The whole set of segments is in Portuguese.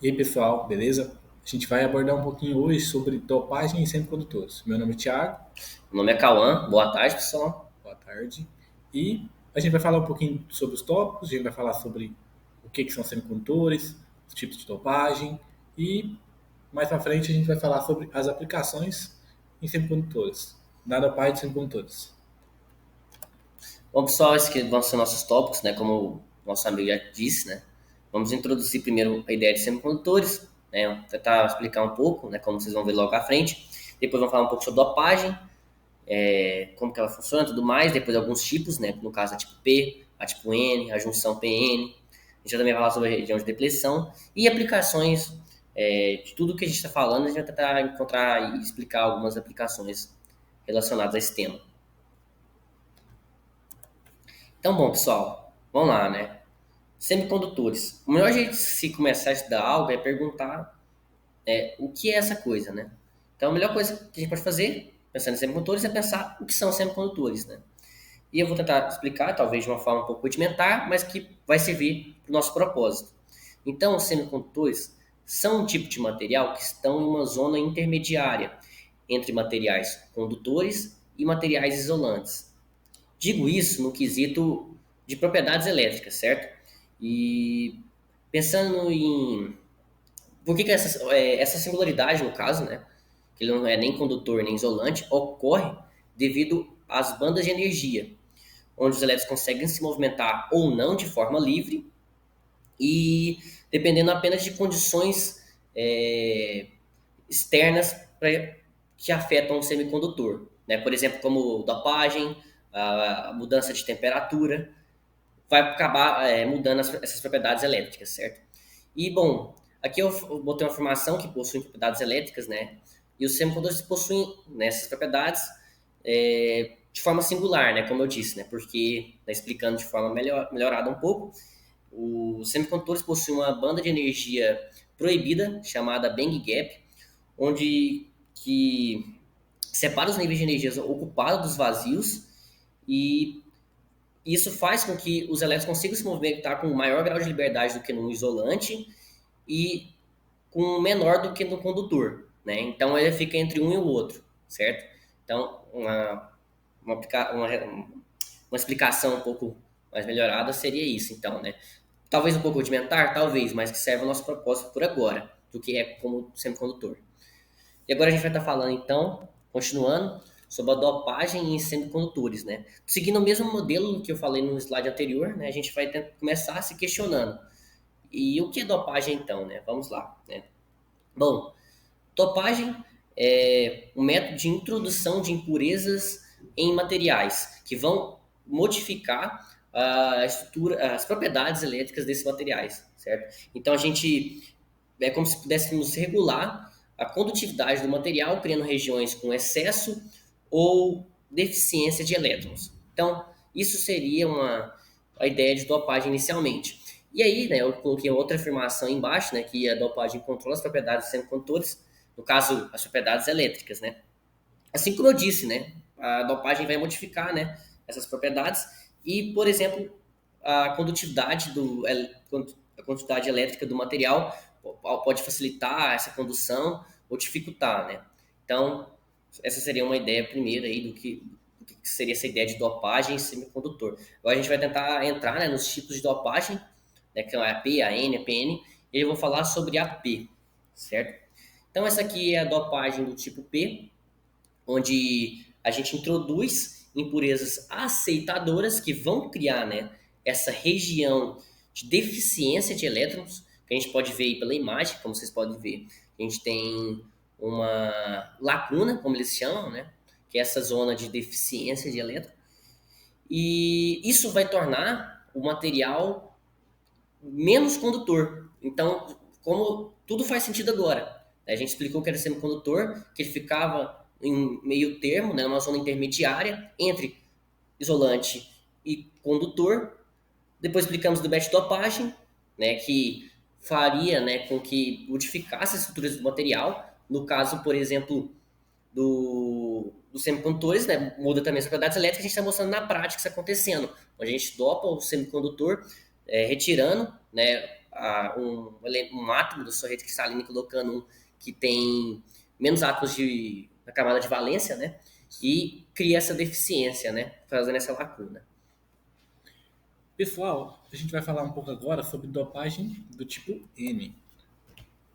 E aí, pessoal, beleza? A gente vai abordar um pouquinho hoje sobre dopagem e semicondutores. Meu nome é Thiago, Meu nome é Cauã, boa tarde, pessoal. boa tarde. E a gente vai falar um pouquinho sobre os tópicos, a gente vai falar sobre o que são semicondutores, os tipos de dopagem e mais para frente a gente vai falar sobre as aplicações em semicondutores, na dopagem de semicondutores. Bom, pessoal, esses aqui vão ser nossos tópicos, né? Como o nosso amigo já disse, né? Vamos introduzir primeiro a ideia de semicondutores, né? Tentar explicar um pouco, né? Como vocês vão ver logo à frente. Depois vamos falar um pouco sobre dopagem, como que ela funciona e tudo mais. Depois alguns tipos, né? No caso, a tipo P, a tipo N, a junção PN. A gente vai também falar sobre a região de depressão e aplicações de tudo que a gente está falando. A gente vai tentar encontrar e explicar algumas aplicações relacionadas a esse tema. Então, bom, pessoal, vamos lá, né? Semicondutores. O melhor jeito de se começar a estudar algo é perguntar o que é essa coisa, né? Então, a melhor coisa que a gente pode fazer, pensando em semicondutores, é pensar o que são semicondutores, né? E eu vou tentar explicar, talvez de uma forma um pouco rudimentar, mas que vai servir para o nosso propósito. Então, os semicondutores são um tipo de material que estão em uma zona intermediária entre materiais condutores e materiais isolantes. Digo isso no quesito de propriedades elétricas, certo? E pensando em por que essa singularidade, no caso, né, que ele não é nem condutor nem isolante, ocorre devido às bandas de energia, onde os elétrons conseguem se movimentar ou não de forma livre e dependendo apenas de condições externas que afetam o semicondutor, né? Por exemplo, como dopagem, a mudança de temperatura, vai acabar mudando essas propriedades elétricas, certo? E, bom, aqui eu botei uma formação que possui propriedades elétricas, né? E os semicondutores possuem essas propriedades de forma singular, né? Como eu disse, né? Porque, explicando de forma melhorada um pouco, os semicondutores possuem uma banda de energia proibida, chamada band gap, onde que separa os níveis de energia ocupados dos vazios e isso faz com que os elétrons consigam se movimentar com maior grau de liberdade do que no isolante e com menor do que no condutor, né? Então ele fica entre um e o outro, certo? Então uma explicação um pouco mais melhorada seria isso, então, né? Talvez um pouco rudimentar, talvez, mas que serve ao nosso propósito por agora, do que é como semicondutor. E agora a gente vai estar falando, então, continuando, sobre a dopagem em semicondutores, né? Seguindo o mesmo modelo que eu falei no slide anterior, né? A gente vai começar se questionando. E o que é dopagem, então, né? Vamos lá, né? Bom, dopagem é um método de introdução de impurezas em materiais que vão modificar a estrutura, as propriedades elétricas desses materiais, certo? Então a gente é como se pudéssemos regular a condutividade do material, criando regiões com excesso ou deficiência de elétrons. Então, isso seria a ideia de dopagem inicialmente. E aí, né, eu coloquei outra afirmação embaixo, né, que a dopagem controla as propriedades dos semicondutores, no caso, as propriedades elétricas, né? Assim como eu disse, né, a dopagem vai modificar, né, essas propriedades e, por exemplo, a condutividade a condutividade elétrica do material pode facilitar essa condução ou dificultar, né? Então, essa seria uma ideia primeira aí do que seria essa ideia de dopagem em semicondutor. Agora a gente vai tentar entrar, né, nos tipos de dopagem, né, que é a P, a N, a PN, e eu vou falar sobre a P, certo? Então essa aqui é a dopagem do tipo P, onde a gente introduz impurezas aceitadoras que vão criar, né, essa região de deficiência de elétrons, que a gente pode ver aí pela imagem, como vocês podem ver. A gente tem uma lacuna, como eles chamam, né, que é essa zona de deficiência de elétrons, e isso vai tornar o material menos condutor. Então, como tudo faz sentido agora. A gente explicou que era semicondutor, que ele ficava em meio termo, né, numa zona intermediária entre isolante e condutor. Depois explicamos do batch dopagem, né, que faria, né, com que modificasse as estruturas do material. No caso, por exemplo, dos semicondutores, né, muda também as propriedades elétricas, a gente está mostrando na prática isso acontecendo. A gente dopa o semicondutor, retirando, né, um átomo da sua rede cristalina e colocando um que tem menos átomos na camada de valência, né? E cria essa deficiência, né? Fazendo essa lacuna. Pessoal, a gente vai falar um pouco agora sobre dopagem do tipo N.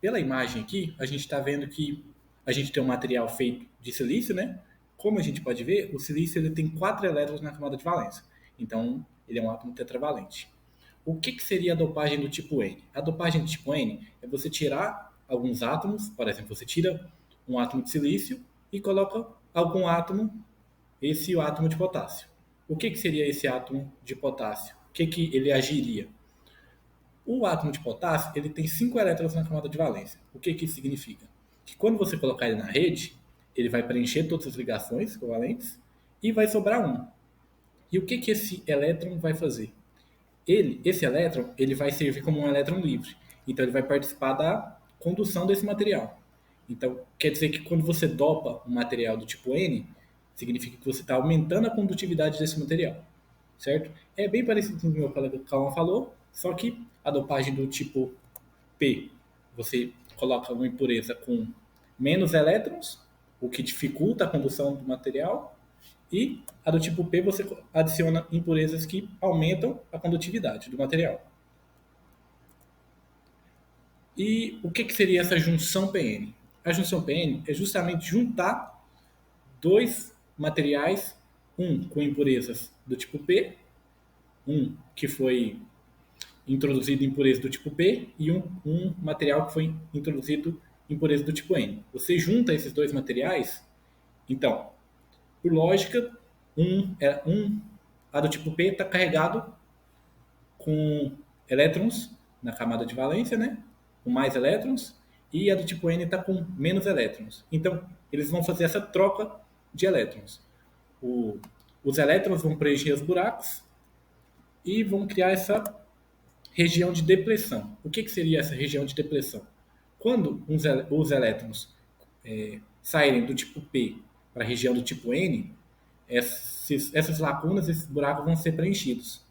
Pela imagem aqui, a gente está vendo que a gente tem um material feito de silício, né? Como a gente pode ver, o silício ele tem 4 elétrons na camada de valência. Então, ele é um átomo tetravalente. O que seria a dopagem do tipo N? A dopagem do tipo N é você tirar alguns átomos, por exemplo, você tira um átomo de silício e coloca algum átomo, esse o átomo de potássio. O que seria esse átomo de potássio? O que ele agiria? O átomo de potássio ele tem 5 elétrons na camada de valência. O que isso significa? Que quando você colocar ele na rede, ele vai preencher todas as ligações covalentes e vai sobrar um. E o que esse elétron vai fazer? Esse elétron ele vai servir como um elétron livre. Então ele vai participar da condução desse material. Então quer dizer que quando você dopa um material do tipo N, significa que você está aumentando a condutividade desse material, certo? É bem parecido com o que o meu colega Calma falou, só que a dopagem do tipo P, você coloca uma impureza com menos elétrons, o que dificulta a condução do material, e a do tipo P você adiciona impurezas que aumentam a condutividade do material. E o que seria essa junção PN? A junção PN é justamente juntar dois materiais, um com impurezas do tipo P, um que foi introduzido impureza do tipo P e um material que foi introduzido impureza do tipo N. Você junta esses dois materiais, então, por lógica, a do tipo P está carregado com elétrons na camada de valência, né? Com mais elétrons, e a do tipo N está com menos elétrons. Então, eles vão fazer essa troca de elétrons. Os elétrons vão preencher os buracos e vão criar essa região de depressão. O que seria essa região de depressão? Quando os elétrons saírem do tipo P para a região do tipo N, essas lacunas, esses buracos vão ser preenchidos.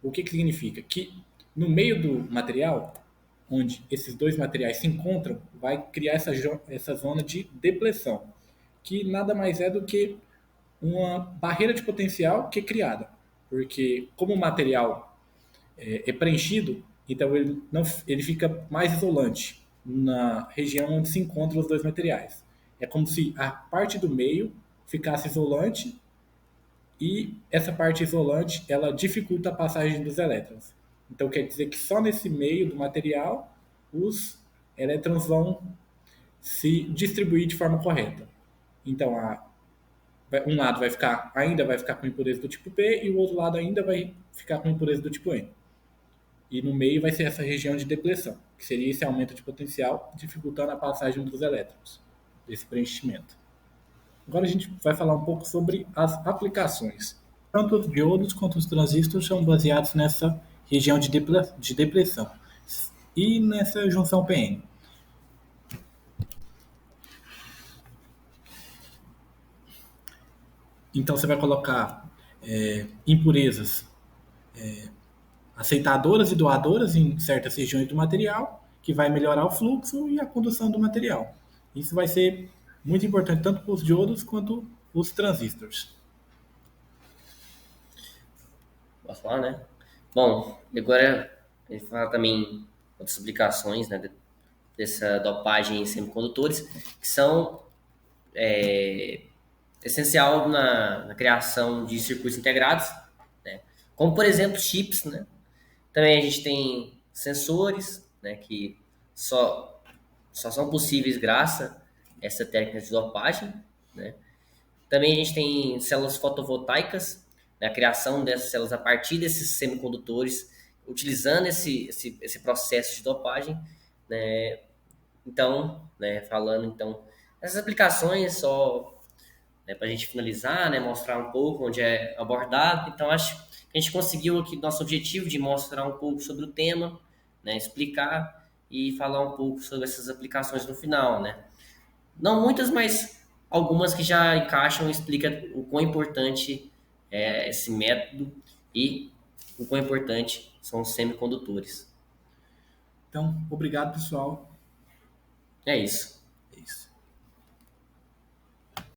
O que significa? Que no meio do material, onde esses dois materiais se encontram, vai criar essa zona de depressão, que nada mais é do que uma barreira de potencial que é criada. Porque como o material é preenchido, então ele fica mais isolante na região onde se encontram os dois materiais. É como se a parte do meio ficasse isolante e essa parte isolante ela dificulta a passagem dos elétrons. Então quer dizer que só nesse meio do material os elétrons vão se distribuir de forma correta. Então um lado ainda vai ficar com impureza do tipo P e o outro lado ainda vai ficar com impureza do tipo N. E no meio vai ser essa região de depressão, que seria esse aumento de potencial, dificultando a passagem dos elétrons, desse preenchimento. Agora a gente vai falar um pouco sobre as aplicações. Tanto os diodos quanto os transistores são baseados nessa região de depressão e nessa junção PN. Então você vai colocar impurezas aceitadoras e doadoras em certas regiões do material, que vai melhorar o fluxo e a condução do material. Isso vai ser muito importante tanto para os diodos quanto os transistores. Posso falar, né? Bom, agora a gente fala também outras aplicações, né, dessa dopagem em semicondutores, que são essencial na criação de circuitos integrados, né? Como, por exemplo, chips, né? Também a gente tem sensores, né, que só são possíveis graças a essa técnica de dopagem, né? Também a gente tem células fotovoltaicas, né, a criação dessas células a partir desses semicondutores, utilizando esse processo de dopagem, né? Então, né, falando então, essas aplicações só, né, para a gente finalizar, né, mostrar um pouco onde é abordado. Então, acho que a gente conseguiu aqui nosso objetivo de mostrar um pouco sobre o tema, né, explicar e falar um pouco sobre essas aplicações no final, né? Não muitas, mas algumas que já encaixam e explicam o quão importante é esse método e o quão importante são os semicondutores. Então, obrigado, pessoal. É isso.